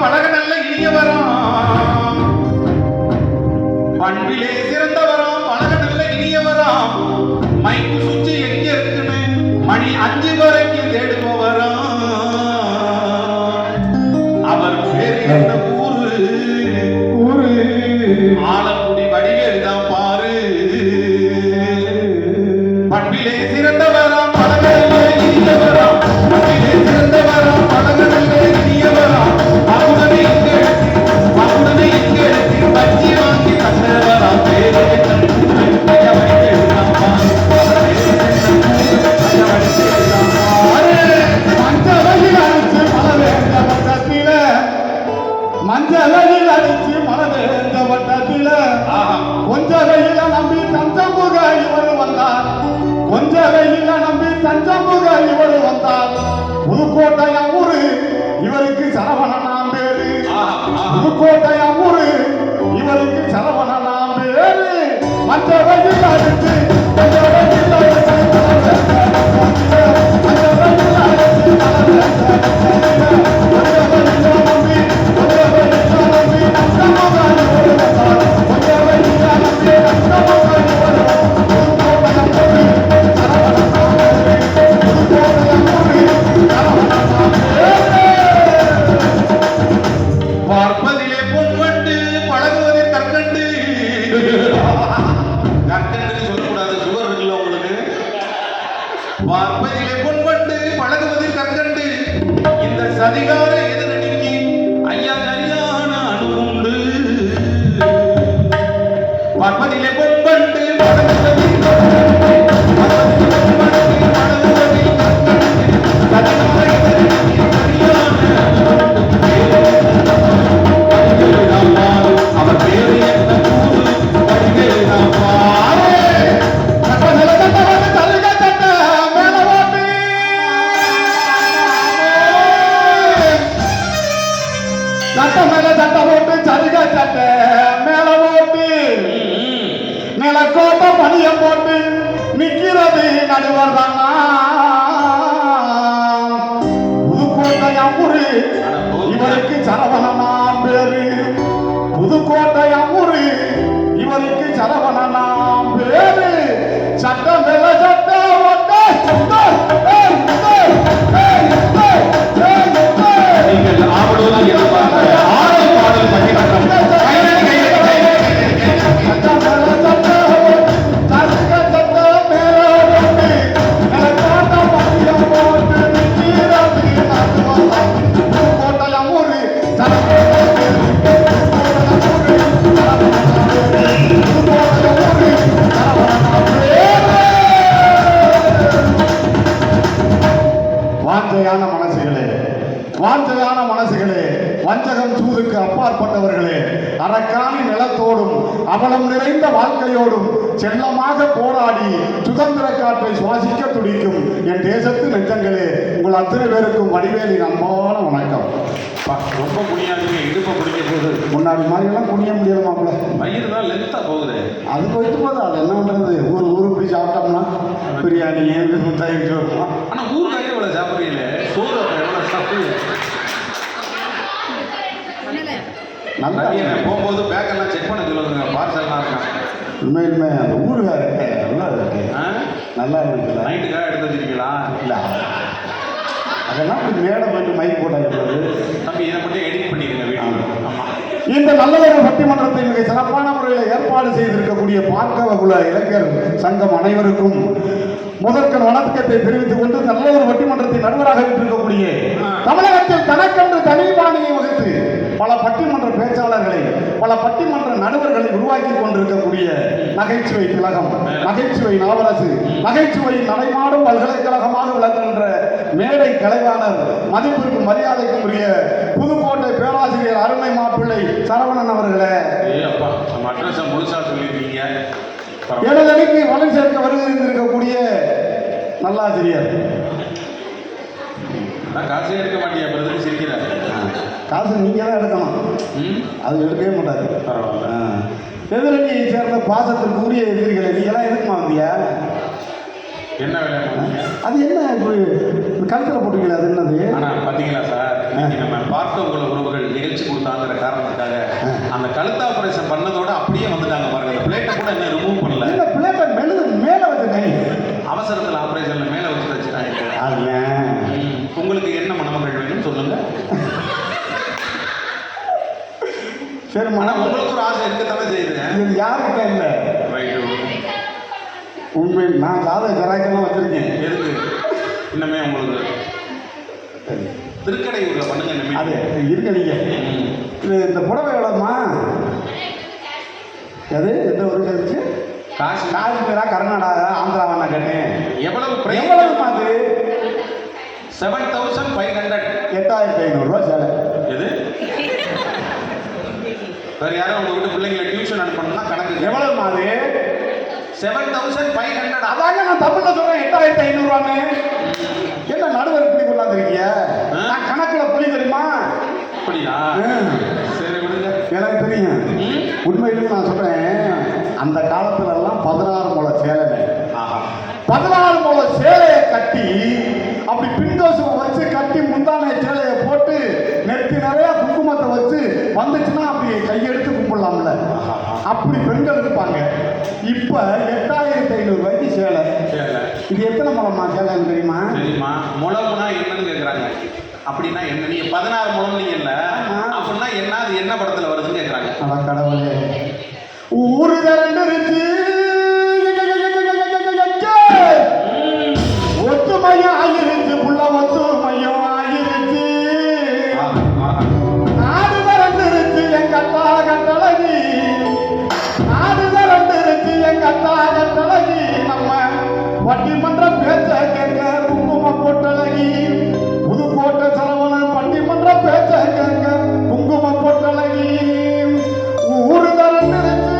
பழக நல்ல இனியவராம், பண்பிலே சிறந்தவராம், பழக நல்ல இனியவராம், மைக்கு சுச்சி எங்க இருக்குன்னு மணி 5 வரைக்கும் தேடுபவராம். அவர் பேரு என்ன ஊரு ஆலக்குடி வடிவேல் தான் பாரு. பண்பிலே சிறந்தவராம், பழக நல்ல இனியவராம், பண்பிலே சிறந்தவராம், பழக நல்ல இனியவராம், மகுடனை இங்கு பச்சி வாங்கி தந்தவராம். பேரு மஞ்சளையில் அடிச்சு மலவேந்த வட்டத்தில கொஞ்சவையில நம்பி தஞ்சம்புக இவர் வந்தார், கொஞ்சவையில நம்பி தஞ்சம்புக இவர் வந்தார். புதுக்கோட்டையா ஊரு இவருக்கு சரவணனாம் பேரு, புதுக்கோட்டையா ஊரு இவருக்கு சரவணனாம் பேரு. மஞ்சளையில் அடிச்சு மஞ்சளையில் அடிச்சு பார்ப்பதிலே பொன்வண்டு பழகுவதில் கற்கண்டு. கற்கண்டு சொல்லக்கூடாது, சுகர் இருக்குல்ல உங்களுக்கு. பார்ப்பதிலே பொன்வண்டு பழகுவதில் கற்கண்டு, இந்த சதிகார எதிரணிக்கு ஐயா சரியான அணுகுண்டு. பார்ப்பதிலே பொன்வண்டு பழகுவதில் கற்கண்டு, பார்ப்பதிலே பொன்வண்டு பழகுவதில் கற்கண்டு, சதிகார எதிரணிக்கு சரியான அணுகுண்டு. அவர் பேரு என்ன ஊரு வடிவேல் தான் பாரு. சட்ட மேல சட்ட போட்டு சரிகா சட்ட மேல போட்டு நிலக்கோட்ட பணிய போட்டு நிக்கிறது நடுவர் தானா. புதுக்கோட்டையா ஊரு இவருக்கு சரவணனாம் பேரு, புதுக்கோட்டையா ஊரு இவருக்கு சரவணனாம் பேரு. சட்டம் மேல சட்டம் நீங்கள் ஆவலோடு எதிர்பார்த்த ஆடல் பாடல் பட்டிமன்றம் வாஞ்சையான மனசுகளே, வஞ்சகம் சூதுக்கு அப்பாற்பட்டவர்களே, அரக்காணி நிலத்தோடும் அவலம் நிறைந்த வாழ்க்கையோடும் செல்லமாக போராடி சுதந்திர காற்றை சுவாசிக்க துடிக்கும் என் தேசத்து நெஞ்சங்களே, உங்கள் அத்தனை பேருக்கும் வடிவேலின் அன்பான வணக்கம். ரொம்ப குனியாதுங்க, இடுப்பை பிடிக்க போகுது. முன்னாடி மாதிரியெல்லாம் குனிய முடியாது மாப்பிள்ள, வயிறு தான் லென்த்தாக போகுது. அது போயிட்டு போது அது என்ன பண்ணுறது, ஊரு போய் சாப்பிட்டோம்னா பிரியாணி தயிர் சோறு. ஆனால் ஊருக்காக இவ்வளோ சாப்பிட்றீங்களே, சோறு எவ்வளோ சாப்பிடுங்க. நல்லா போகும்போது பேக்கெல்லாம் செக் பண்ண சொல்லுங்க, பார்சல்லாம் இருக்கான். உண்மையுமே அந்த ஊருக்காக இருக்கு, நல்லா இருக்கு, நல்லா இருக்குல்ல. நைட்டுக்காக எடுத்து வச்சிருக்கீங்களா? இல்லை அதெல்லாம் இப்படி மேடை போயிட்டு மைக் போட்டாங்க தம்பி, இதை மட்டும் எடிட் பண்ணிடுங்க வீட்டில். ஆமாம், இந்த நல்லதொரு பட்டிமன்றத்தை மிக சிறப்பான முறையில் ஏற்பாடு செய்திருக்கக்கூடிய பார்க்கவகுல இளைஞர் சங்கம் அனைவருக்கும் முதற்கண் வணக்கத்தை தெரிவித்துக் கொண்டு நல்லதொரு பட்டிமன்றத்தின் நடுவராக இருக்கக்கூடிய தமிழகத்தில் தனக்கென்று தனி பாணியை வகுத்து பல பட்டிமன்ற பேச்சாளர்களை, பல பட்டிமன்ற நடுவர்களை உருவாக்கி கொண்டிருக்கக்கூடிய நகைச்சுவை திலகம், நகைச்சுவை நாவரசு, நகைச்சுவை நடைமாடும் பல்கலைக்கழகமாக விளங்குகின்ற மேடை கலைவாணர், மதிப்பிற்கும் மரியாதைக்கும் உரிய புதுக்கோட்டை பேராசிரியர் அருமை மாப்பிள்ளை சரவணன் அவர்களே, முழுசா சொல்லியிருக்கீங்க. எனது அணிக்கு வளம் சேர்க்க வருகின்றிருக்கக்கூடிய நல்லாசிரியர். காசே எடுக்க மாட்டியா, பிரதமர் சிரிக்கிறார். காசு நீங்க தான் எடுக்கணும், அது எடுக்கவே மாட்டாரு. எதிரணியை சேர்ந்த பாசத்திற்கு உரிய எதிரிகளை நீங்களாம் எதுக்குமா வந்தியா? என்ன வேலை? அது என்ன இப்படி கழுத்தில் போட்டுக்கல, அது என்னது? ஆனால் பார்த்தீங்களா சார், இன்னைக்கு நம்ம பார்க்க உள்ள உறவுகள் நிகழ்ச்சி கொடுத்தாங்கிற காரணத்துக்காக அந்த கழுத்து ஆபரேஷன் பண்ணதோட அப்படியே வந்துட்டாங்க பாருங்க. அந்த பிளேட்டை கூட என்ன ரிமூவ் பண்ணல. இந்த பிளேட்டை மேல வச்சிருக்கேன். அவசரத்தில் ஆபரேஷன்ல மேல வச்சு வச்சுட்டாங்க. உங்களுக்கு என்ன மணமகள் வேணும் சொல்லுங்க. சரி மனம் உங்களுக்கு ஒரு ஆசை இருக்கத்தானே செய்யுது. இது யாருக்கிட்ட இல்லை. உண்மை நான் ஜாதக ஜராக்கெல்லாம் வச்சிருக்கேன். எதுக்கு? இன்னமே உங்களுக்கு திருக்கடையூர்ல பண்ணுங்க. அது இருக்க நீங்க இந்த புடவை எவ்வளோம்மா? எது எந்த ஊருக்கு இருந்துச்சு? காஷ்மீரா கர்நாடகா ஆந்திராவா கேட்டேன். எவ்வளவு அது? 7500. 8500 சேலை. எது? வேற யாரும் உங்க வீட்டு பிள்ளைங்களை டியூஷன் அனுப்பணும்னா கணக்கு எவ்வளவு அது? 7500. அதாங்க நான் தமிழ்ல சொல்றேன் 8500 என்ன நடுவர் இப்படி கொண்டாந்துருக்கீங்க? நான் கணக்குல புள்ளி தெரியுமா? அப்படியா? சரி விடுங்க. எனக்கு தெரியும். உண்மையிலும் நான் சொல்றேன், அந்த காலத்துல எல்லாம் 16 முழ சேலை. 16 முழ சேலையை கட்டி அப்படி பின்தோசம் வச்சு கட்டி முந்தானை சேலையை போட்டு நெத்தி நிறைய குங்குமத்தை வச்சு வந்துச்சுன்னா அப்படி கையெடுத்து கும்பிடலாம்ல. அப்படி பெண்கள் இருப்பாங்க. இப்ப 8500 சேலை. இது எத்தனை முழமா சேலைன்னு தெரியுமா? தெரியுமா? முழம்னா என்னன்னு கேக்குறாங்க. அப்படின்னா என்ன? நீங்க 16 முழம் நீங்க இல்ல அப்படின்னா என்ன? அது என்ன படத்துல வருதுன்னு கேக்குறாங்க. அதான் கடவுளே. ஊரு திரண்டுருச்சு, ஒத்துமையா ஆகிருச்சு, புள்ள ஒத்துமையும் ஆகிருச்சு. நாடு திரண்டுருச்சு எங்க அத்தா கட்டழகி, நாடு திரண்டுருச்சு எங்க அத்தா கட்டழகி. நம்ம பட்டிமன்ற பேச்ச கேட்க குங்கும பொட்டழகி, புதுக்கோட்டை சரவணன் பட்டிமன்ற பேச்ச கேட்க குங்கும பொட்டழகி. ஊரு திரண்டுருச்சு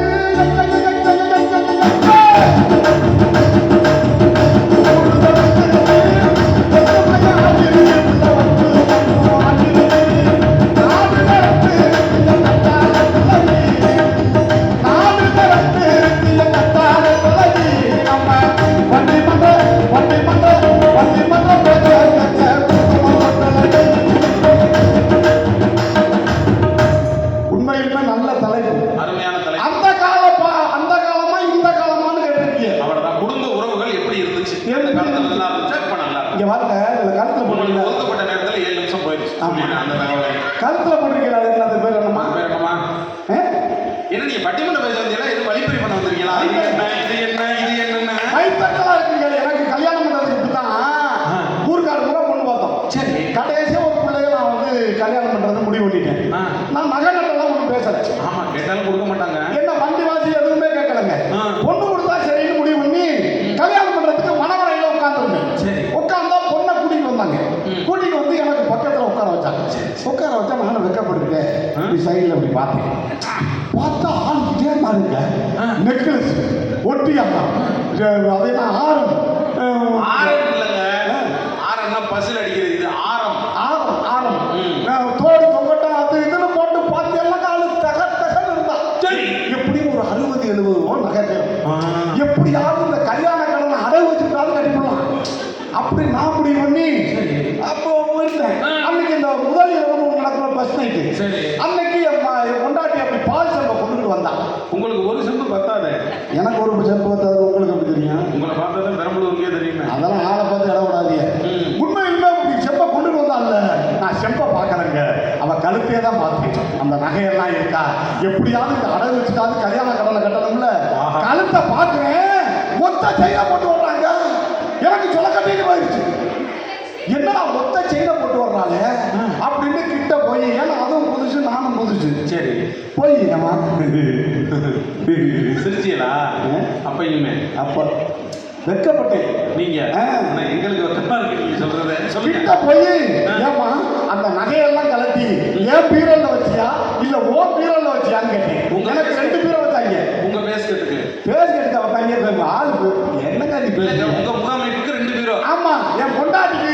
கழுத்துல போட்டிருக்கீங்களா? அது பேர் என்னமா? என்ன நீங்க பட்டிமன்ற பேச வந்தீங்களா? எது வழிப்பறி பண்ண வந்திருக்கீங்களா? இது என்ன கைத்தட்டலா இருக்குங்க. எனக்கு கல்யாணம் பண்றதுக்கு தான் ஊர்காடு கூட பொண்ணு பார்த்தோம். சரி, கடைசியா ஒரு பிள்ளைய நான் வந்து கல்யாணம் பண்றது முடிவு பண்ணிட்டேன். நான் நகை நட்டெல்லாம் ஒன்றும் பேசல. ஆமா, கேட்டாலும் கொடுக்க மாட்டாங்க. என்ன வண்டி வாசி எதுவுமே கேட்கலங்க. பொண்ணு கொடுத்தா சரின்னு முடிவு பண்ணி கல்யாணம் பண்றதுக்கு மணவரையில உட்காந்துருந்தேன். சரி, உட்காந்தா பொண்ணை கூட்டிட்டு வந்தாங்க. கூட்டிட்டு வந்து எனக்கு பக்கத்துல உட்கார வச்சாங்க. உட்கார வச்சா நானும் வெக்கப்படுறேன். இப்படி சைடில் அப்படி பார்த்தேன். பார்த்தா ஆள் இதே மாதிரிங்க. நெக்லஸ் ஒட்டியாங்க. அது என்ன ஆரம்? ஆரம் இல்லைங்க. ஆரம்னா பசில் அடிக்கிறது. இது ஆரம். ஆரம் ஆரம் தோடு தொங்கட்டம் அது இதுன்னு போட்டு பார்த்து எல்லாம் காலு தகன்னு இருந்தா. சரி, எப்படி ஒரு 60-70 நகை எப்படியாவது இந்த கல்யாண கடனை அடகு வச்சுட்டாலும் கட்டிப்படலாம் அப்படி நான் முடிவு பண்ணி அப்போ இருந்தேன். அன்னைக்கு இந்த முதல் இரவு நடக்கிற பஸ் நைட்டு. அன்னைக்கு கொண்டாட்டி அப்படி பால் செம்பை கொண்டுட்டு வந்தான். உங்களுக்கு ஒரு செம்பு பத்தாது. எனக்கு ஒரு செம்பு பத்தாது. உங்களுக்கு எப்படி தெரியும்? உங்களை பார்த்தா பெரம்பலூருக்கே தெரியுமே. அதெல்லாம் ஆளை பார்த்து இட விடாதீங்க. உண்மையிலுமே செம்பை கொண்டுட்டு வந்தான்ல, நான் செம்பை பார்க்கறேங்க. அவன் கழுத்தையே தான் பார்த்தேன். அந்த நகையெல்லாம் இருக்கா, எப்படியாவது இந்த அடகு வச்சுட்டாவது கல்யாண கடனை கட்டணும்ல. கழுத்தை பார்க்கிறேன், மொத்த செயினை போட்டு வர்றாங்க. எனக்கு சொல்ல கட்டிட்டு போயிடுச்சு. என்னடா மொத்த செயினை போட்டு வர்றாங்க அப்படின்னு கிட்ட போய், ஏன்னா அதுவும் புதுசு நானும் புதுசு. சரி, போய் ஏமா சிரிச்சியலா? அப்பயுமே அப்ப வெக்கப்பட்டேன். நீங்க எங்களுக்கு வெக்கமா இருக்கு நீங்க சொல்றது. கிட்ட போய் ஏமா அந்த நகையெல்லாம் கலட்டி ஏன் பீரோல வச்சியா இல்ல ஓ பீரோல வச்சியான்னு கேட்டேன். எனக்கு 2 பீரோ வச்சாங்க. உங்க பேஸ்கெட்டுக்கு வச்சாங்க. ஆளு என்னங்க நீ பேசுங்க? உங்க முகாமைக்கு 2 பீரோ. ஆமா, என் பொண்டாட்டிக்கு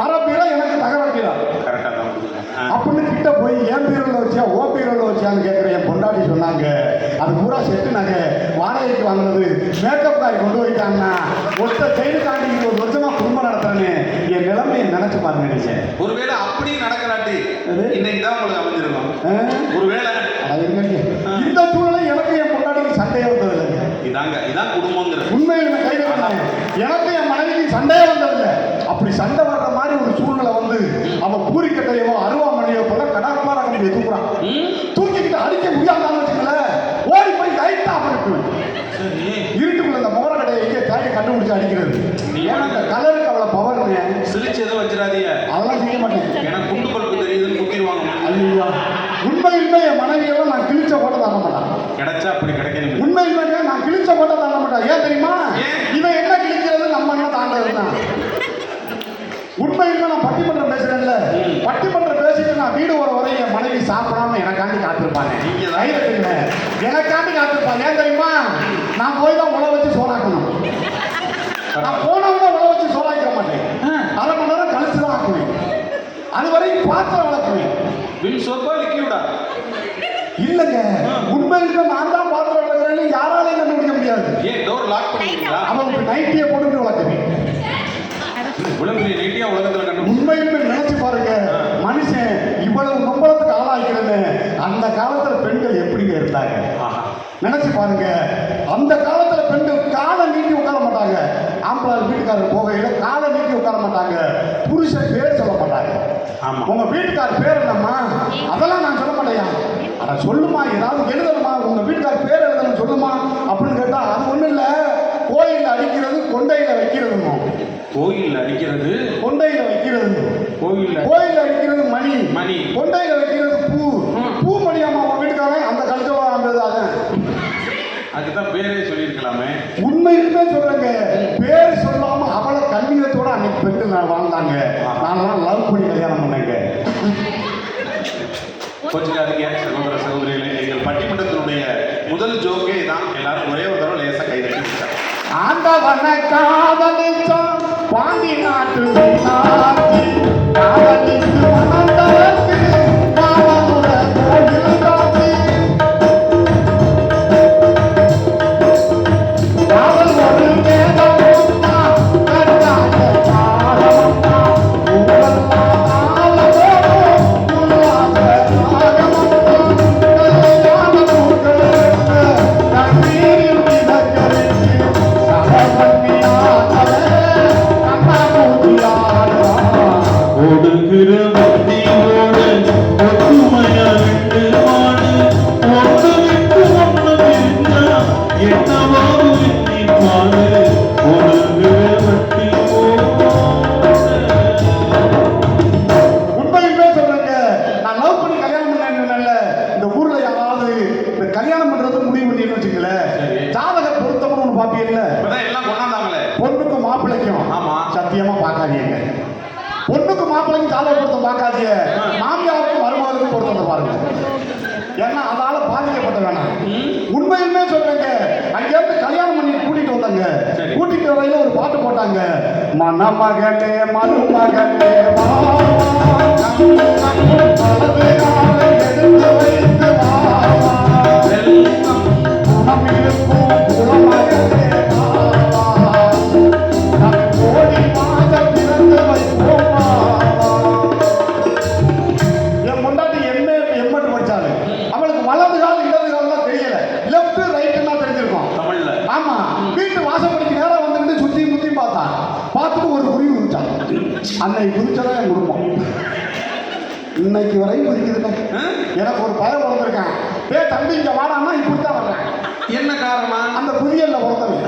மர பீரோ, எனக்கு தகவல் பீரோ. கரெக்டா தான் அப்படின்னு கிட்ட போய் ஏன் என் பீரோல வச்சியா ஓ பீரோல வச்சியான்னு கேட்குற என் பொண்டாட்டி சொன்னாங்க, அது பூரா செட்டு நகை வாடகைக்கு வாங்கினது மேக்கப் காய் கொண்டு போயிட்டாங்கன்னா ஒருத்த செய்து தாண்டி 20 வருஷமா குடும்பம் நடத்துறேன்னு என் நிலைமையை நினைச்சு பாருங்க. நினைச்சேன் ஒருவேளை அப்படி நடக்கிறாட்டி இன்னைக்கு தான் உங்களுக்கு அமைஞ்சிருக்கும். ஒருவேளை இந்த சூழ்நிலை எனக்கு என் பொண்டாட்டிக்கு சண்டையே வந்தது இல்லைங்க. இதான் குடும்பங்கிறது. உண்மையிலுமே கைவிட்டாங்க. எனக்கு என் மனைவிக்கு சண்டையே வந்ததில்லை. அப்படி சண்டை வர்ற மாதிரி ஒரு சூழ்நிலை வந்து அவன் பூரிக்கட்டையவோ அருவாமனையோ போல கடாக்குமார கம்பி தூக்குறான். தூக்கிக்கிட்டு அடிக்க முடியாதான்னு வச்சுக்கல, ஓடி போய் லைட்டா அமர்த்துவேன். இருட்டுக்குள்ள இந்த முகர கடையை எங்கே தேடி கண்டுபிடிச்சு அடிக்கிறது. ஏன்னா அந்த கலருக்கு அவ்வளோ பவர்ங்க. சிரிச்சு எதுவும் வச்சிடாதீங்க. அதெல்லாம் செய்ய மாட்டேன். எனக்கு குண்டு பல்பு தெரியுதுன்னு குத்திடுவாங்க. ஐயா, உண்மையிலுமே என் மனைவியெல்லாம் நான் கிழிச்ச போட்ட தர மாட்டான். கிடைச்சா அப்படி கிடைக்கணும். உண்மையிலுமே நான் கிழிச்ச போட்ட தர மாட்டேன். ஏன் தெரியுமா? இவன் என்ன கிழிக்கிறது, நம்ம என்ன தாண்டது தான். உண்மையிலுமே நான் பட்டிமன்றம் பேசுறேன்ல, பட்டிமன்றம் பேசிட்டு நான் வீடு வர வரை என் மனைவி சாப்பிடாம எனக்காண்டி காத்திருப்பாங்க. எனக்காண்டி காத்திருப்பாங்க. ஏன் தெரியுமா? நான் போய் தான் உழ வச்சு சோறாக்கணும். நான் போனவங்க உழ வச்சு சோறாக்கிற மாட்டேன். 1/2 மணி நேரம் கழிச்சு தான் ஆக்குவேன். அது வரைக்கும் பாத்திரம் வளர்க்குவேன். விம் சோப்பா லிக்யூடா? இல்லங்க, உண்மையிலுமே நான் தான் பாத்திரம் வளர்க்குறேன்னு யாராலையும் கண்டுபிடிக்க முடியாது. ஏன் டோர் லாக் பண்ணிட்டீங்களா? அவங்களுக்கு நைட்டியை போட்டு வளர்க்குறேன். உலகத்துல கண்டு உண்மையுமே நினைச்சு பாருங்க, மனுஷன் இவ்வளவு நம்பளத்துக்கு ஆளாக்கிறது அந்த காலத்துல பெண்கள் எப்படிங்க இருந்தாங்க நினைச்சு பாருங்க. அந்த காலத்துல பெண்கள் காலை நீட்டி உட்கார மாட்டாங்க. ஆம்பளை வீட்டுக்காரர் போகையில காலை நீட்டி உட்கார மாட்டாங்க. புருஷன் பேர் சொல்ல மாட்டாங்க. ஆமா, உங்க வீட்டுக்காரர் பேர் என்னம்மா? அதெல்லாம் நான் சொல்ல மாட்டேயா. அட சொல்லுமா, ஏதாவது எழுதணுமா, உங்க வீட்டுக்காரர் பேர் எழுதணும் சொல்லுமா அப்படின்னு கேட்டா அது ஒண்ணு இல்ல, கோயில்ல அடிக்கிறது கொண்டையில வைக்கிறதுமோ. கோயில்ல அடிக்கிறது கொண்டையில வைக்கிறது. கோயில்ல அடிக்கிறது மணி. கொண்டையில வைக்கிறது பூ. பூ மணியாமா உங்க வீட்டுக்காரன் அந்த கல்ச்சோட அதுதான் பேரே சொல்லியிருக்கலாமே. உண்மையுமே சொல்றேங்க, பேர் சொல்லாம அவளை கல்வியத்தோட அன்னைக்கு பெண்கள் வாழ்ந்தாங்க. நான்லாம் லவ் பண்ணி கல்யாணம் பண்ணேங்க. கொஞ்சம் சகோதர சகோதரிகளே, எங்கள் பட்டிமன்றத்தினுடைய முதல் ஜோக்கே தான். எல்லாரும் ஒரே ஒரு தடவை லேசா கை தட்டி ஆண்டவன காதலிச்சான் பாண்டி நாட்டு மீனாட்சி, காதலித்து வந்தவர்க்கு மாமதுர கோயில் காட்சி. காதல் ஒரு வேதம் போட்டா கண்டாக காரணம்னா உங்களெல்லாம் ஆளவோடும் உல்லாச ராகமம்னா கல்யாண பூக்களுக்கு கண்ணீரில் மிதக்கரித்து ஓடுகிற பக்தியோடு ஒத்துமையா 2 மாடு ஒன்று விட்டு ஒன்று இருந்தா என்னவோ எண்ணி பாடு. ஓடுகிற பக்தியோடு உண்மையுமே சொல்றேங்க, நான் லவ் பண்ணி கல்யாணம் பண்ணல. இந்த ஊர்ல யாராவது இந்த கல்யாணம் பண்றது முடிவு பண்ணின்னு வச்சுக்கல, ஜாதக பொருத்தம்னு ஒண்ணு பாப்பீங்கல்ல, எல்லாம் கொண்டாந்தாங்களே, பொண்ணுக்கும் மாப்பிள்ளைக்கும். ஆமா, சத்தியமா பார்க்காதீங்க. பொண்ணுக்கு மாப்பிள்ளைக்கும் ஜாதக பொருத்தம் பார்க்காதீங்க. மாமியாருக்கும் மருமகளுக்கும் பொருத்தத்தை பாருங்க. ஏன்னா அதால பாதிக்கப்பட்ட வேணாம். உண்மையுமே சொல்றேங்க, அங்கேருந்து கல்யாணம் பண்ணி கூட்டிட்டு வந்தாங்க. கூட்டிட்டு வரையில ஒரு பாட்டு போட்டாங்க, மணமகளே மருமகளே எடுத்து வைத்து மனம் இருக்கும் குலமகளே கோடி மாதம் பிறந்து வைப்போமா. என் முன்னாடி எம்மட்டு படிச்சாரு. அவளுக்கு வலது கால் இடது கால்லாம் தெரியல, லெப்ட் ரைட்டுன்னா தெரிஞ்சிருக்கும் தமிழ்ல. ஆமா, வீட்டு வாசப்படிக்கு நேரம் வந்துட்டு சுத்தி முத்தி பார்த்தான். பார்த்துட்டு ஒரு குருவி குதிச்சான். அன்னைக்கு குதிச்சதான் என் குடும்பம். இன்னைக்கு வரையும் குதிக்குதுங்க. எனக்கு ஒரு பயம் பிறந்திருக்கேன். தம்பி இங்க வாடான்னா இப்படித்தான் வர்றேன். என்ன காரணம்? அந்த குதியல்ல பிறந்தவங்க.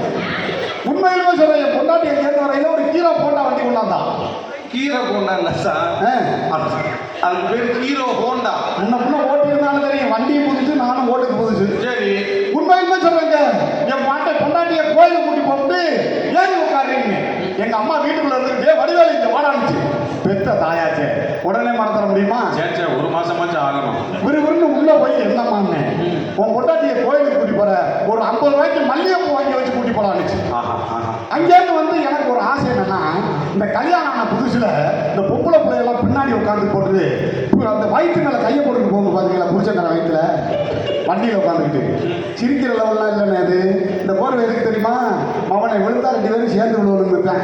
உண்மையிலுமே சொல்றேன், என் பொண்டாட்டியை சேர்ந்த வரையில ஒரு கீரை போண்டா வண்டி கொண்டாந்தான். கீரை போண்டா இல்ல சார், அது பேர் ஹீரோ ஹோண்டா. முன்ன ஓட்டி இருந்தாலும் தெரியும், வண்டியும் புதுசு நானும் ஓட்டுக்கு புதுசு. சரி, உண்மையுமே சொல்றேங்க, என் பொண்டாட்டியை கோயிலுக்கு கூட்டி போட்டு ஏறி உட்காருங்க. எங்க அம்மா வீட்டுக்குள்ள இருந்துட்டு வடிவேலு இங்க வாடானுச்சு. பெத்த தாயாச்சே, உடனே மறந்துட முடியுமா? சே, 1 மாசமாச்சும் ஆகணும். விறுவிறுன்னு உள்ள போய் என்னம்மான்னு, உன் பொண்டாட்டியை கோயிலுக்கு கூட்டி போற, ஒரு 50 ரூபாய்க்கு மல்லிகைப்பூ வாங்கி வச்சு கூட்டி போலான்னுச்சு. அங்கேருந்து வந்து எனக்கு ஒரு ஆசை என்னன்னா, இந்த கல்யாணம் ஆன புதுசுல இந்த பொம்பளை பிள்ளையெல்லாம் பின்னாடி உட்காந்து போட்டு அந்த வயிற்று மேல கையை போட்டுட்டு போகும். இருக்கு பாத்தீங்களா புருஷன் வயிற்றுல வண்டியில் உட்காந்துக்கிட்டு சிரிக்கிற லெவல்லாம் இல்லைண்ணே அது. இந்த போர்வை எதுக்கு தெரியுமா? அவனை விழுந்தா 2 பேரும் சேர்ந்து விழுவணும்னு இருப்பேன்.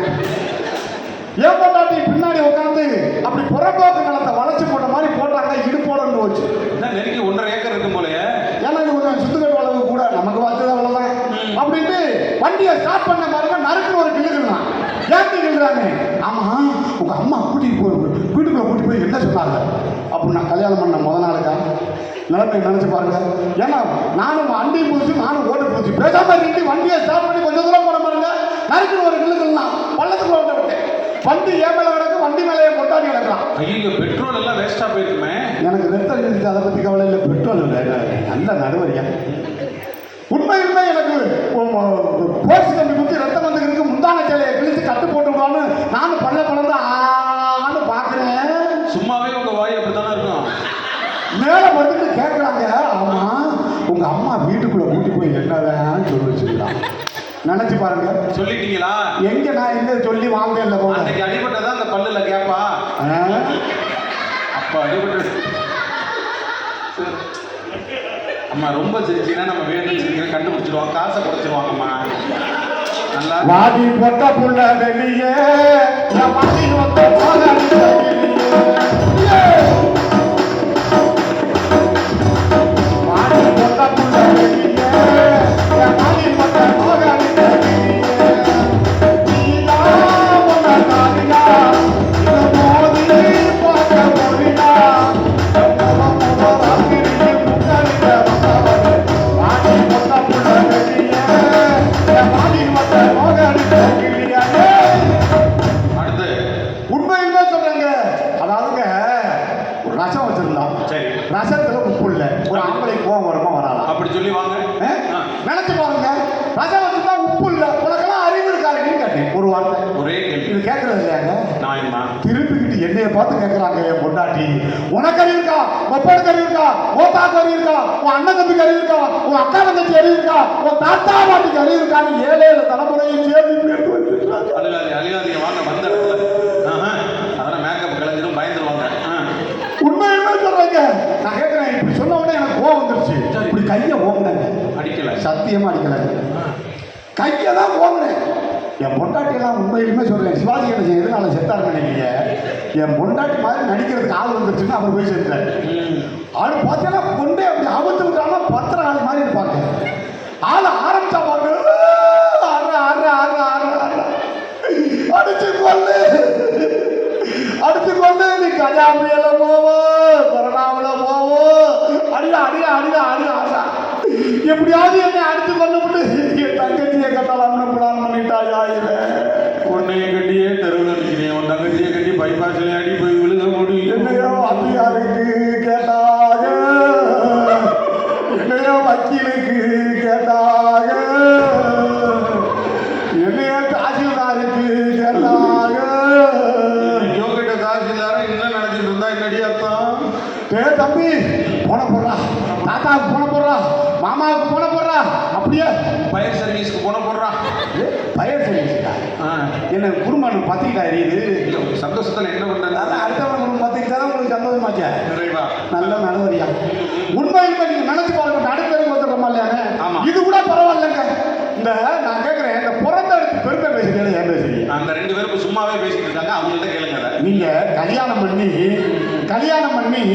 ஏன் பொண்டாட்டி பின்னாடி உட்காந்து அப்படி புறம்போக்கு நிலத்தை வளைச்சு போட்ட மாதிரி போட்டாங்க. இடுப்போடன்னு போச்சு. நெருக்கி 1.5 ஏக்கர் இருக்கும் போலயே. ஏன்னா இது கொஞ்சம் சுத்துக்கட்டு அளவு கூட நமக்கு பார்த்தது அவ்வளவுதான் அப்படின்ட்டு வண்டியை ஸ்டார்ட் பண்ண பாருங்க. நறுக்குன்னு ஒரு கிள்ளுக்குலாம் ஏன் கிள்ளுறாங்க. ஆமா உங்க அம்மா கூட்டிட்டு போய் வீட்டுக்குள்ள கூட்டிட்டு போய் என்ன சொன்னாங்க அப்படின்னு நான் கல்யாணம் பண்ண முத நாளுக்கா நிலைமை நினைச்சு பாருங்க. ஏன்னா நானும் வண்டி போச்சு நானும் ஓட்டு போச்சு பேசாம இருந்து வண்டியை ஸ்டார்ட் பண்ணி கொஞ்சம் தூரம் போன பாருங்க. நறுக்குன்னு ஒரு கிள்ளுக்குலாம் பள்ளத்துக்குள்ள விட்டு விட்டேன். வண்டி ஏன் மேல கிடக்கு, வண்டி மேலேயே கொட்டாடி கிடக்கலாம். ஐயோ பெட்ரோல் எல்லாம் வேஸ்டா போயிருக்குமே. எனக்கு ரத்தம் இருந்துச்சு, அதை பத்தி கவலை இல்லை. பெட்ரோல் இல்லை, நல்ல நடுவரியா. உண்மையுமே எனக்கு போஸ்ட் கம்பி குத்தி ரத்தம் வந்துருக்கு. முந்தான சேலையை கிழிச்சு கட்டு போட்டுருவான்னு நானும் பழந்து ஆன்னு பாக்குறேன். சும்மாவே உங்க வாய் அப்படித்தானே இருக்கும். மேல வந்துட்டு கேட்கறாங்க. ஆமா உங்க அம்மா வீட்டுக்குள்ள கூட்டி போய் என்னதான் சொல்லி வச்சுக்கலாம். நினைச்சு பாருங்க. சொல்லிட்டீங்களா? எங்க நான் எங்க சொல்லி வாங்க இல்லை போல. அன்னைக்கு அடிபட்டதான் அந்த பல்லுல கேப்பா. அப்ப அடிபட்டு அம்மா ரொம்ப சிரிச்சீங்கன்னா நம்ம வேணும்னு சிரிக்கிறேன் கண்டுபிடிச்சிருவாங்க. காசை குறைச்சிருவாங்கம்மா. நல்லா வாடி பொட்ட புள்ள வெளியே வாடி வந்த உண்மையுமே சொல்றேங்க. அதாவதுங்க ஒரு ரசம் வச்சிருந்தோம். சரி. ரசத்துல உப்பு இல்லை. ஒரு ஆம்பளைக்கு கோவம் வருமா வராதா? அப்படி சொல்லி வாங்க. நினைச்சு பாருங்க. ரசம் வச்சிருந்தா உப்பு இல்லை. உனக்கெல்லாம் அறிவு இருக்காருன்னு கேட்டேன். ஒரு வார்த்தை. ஒரே கேள்வி. இது கேட்கறது இல்லையாங்க. நான் என்ன திருப்பிக்கிட்டு என்னைய பார்த்து கேட்கறாங்க. என் பொண்டாட்டி உனக்கு அறிவு இருக்கா, ஒப்பனுக்கு அறிவு இருக்கா, ஓத்தாக்கு அறிவு இருக்கா, உன் அண்ணன் தம்பிக்கு அறிவு இருக்கா, உன் அக்கா தங்கச்சி அறிவு இருக்கா, உன் தாத்தா பாட்டிக்கு அறிவு இருக்கான்னு 7 தலைமுறையும் சேர்த்து பேர் வச்சிருக்காங்க. அழுகாதீங்க வாங்க வந்த இடத்துல. அதெல்லாம் மேக்கப் கலைஞரும் பயந்துருவாங்க. உண்மையுமே சொல்றேங்க. நான் கேட்கிறேன். இப்படி சொன்ன உடனே எனக்கு கோவம் வந்துருச்சு. இப்படி கையை ஓங்கினேங்க. அடிக்கல. சத்தியமா அடிக்கல. கையை தான் ஓங்கினேன். என் பொண்டாட்டியெல்லாம் உண்மையிலுமே சொல்றேன். சிவாஜி கணேசன் எதனால செத்தாரு நினைக்கிறீங்க? என் பொண்டாட்டி மாதிரி நடிக்கிறதுக்கு ஆள் வந்துருச்சுன்னு அவர் போய் சேர்த்தார். ஆள் பார்த்தீங்கன்னா கொண்டே அப்படி அவுத்து விட்டாலும் 10 ஆள் மாதிரி இருப்பாங்க. ஆள் ஆரம்பிச்சா பாருங்க. அடிச்சு கொண்டு நீ கஜாமியில போவோம், கொரோனாவில் போவோம். அடிடா எப்படியாவது என்னை அடிச்சு கொண்டு என் தங்கச்சியை கட்டலாம்னு பிளான் பண்ணிட்டாயா? உன்னைய கட்டியே தெருவில் அடிக்கிறேன். உன் தங்கச்சியை கட்டி பைபாஸ்ல அடி போய் விழுக முடியும். என்னையோ அதிகாரிக்கு கேட்டாக, என்னையோ வக்கீலுக்கு கேட்டாக, என்னையோ தாசில்தாருக்கு கேட்டாக. யோகிட்ட தாசில்தார என்ன நினைச்சிட்டு இருந்தா என்னடி அர்த்தம்? தம்பி போன போடுறா, தாத்தாவுக்கு போன போடுறா, மாமாவுக்கு போன போடுறா. அப்படியே ஃபயர் சர்வீஸ்க்கு போன போடுறா. ஃபயர் சர்வீஸ்க்கா? என்ன குடும்பம் பத்திக்கிட்டா எரியுது. சந்தோஷத்துல என்ன பண்றது? அதான் அடுத்தவங்க குடும்பம் பத்திக்கிட்டா தான் உங்களுக்கு சந்தோஷமாச்சா? நிறைவா நல்ல நடுவரியா. உண்மையுமே நீங்க நினைச்சு பாருங்க. நடுத்தருக்கு வந்துடுறோமா இல்லையானே? ஆமா. இது கூட பரவாயில்லைங்க. இந்த நான் கேட்கிறேன், இந்த பிறந்த இடத்துக்கு பெருமை பேசுறீங்க. ஏன் பேசுறீங்க? அந்த 2 பேரும் சும்மாவே பேசிட்டு இருக்காங்க. அவங்கள்ட்ட கேளுங்க. நீங்க கல்யாணம் பண்ணி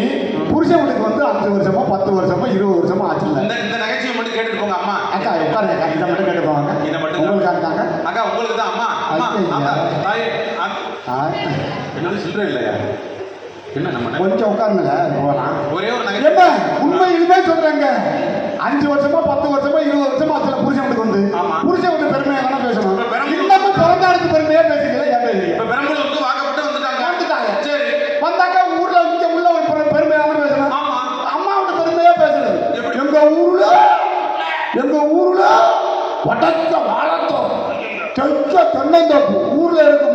புருஷன் வீட்டுக்கு வந்து 5 வருஷமா 10 வருஷமா 20 வருஷமா ஆச்சு. இந்த நகைச்சுவை மட்டும் கேட்டுட்டு போங்க. அம்மா அக்கா உட்காருங்க. இதை மட்டும் கேட்டு போவாங்க. இதை மட்டும் உங்களுக்கு ஆட்டாங்க. அக்கா உங்களுக்கு தான். அம்மா தாயே என்னது சில்லறை இல்லையா? என்ன நம்ம கொஞ்சம் உட்காருங்க போகலாம். ஒரே ஒரு என்ன உண்மையிலுமே சொல்றேங்க. 5 வருஷமா 10 வருஷமா 20 வருஷமா ஆச்சுல புருஷன் வீட்டுக்கு வந்து. புருஷன் வீட்டு பெருமையை வேணா பேசணும். இன்னமும் பிறந்த இடத்து பெருமையே பேசிக்கல. ஏன் பேசுறீங்க? இப்ப பெரம்பலூர் வந்து வாக்கப்பட்டு வந்துட்டாங்க. சரி வந்தாக்கா ஊர்ல இங்க உள்ள ஒரு பெருமையாக பேசணும். அம்மாவோட பெருமையா பேசுறது. எங்க ஊர்ல வடக்க வாழத்தோம் தெற்க தென்னந்தோப்பு ஊர்ல இருக்கும்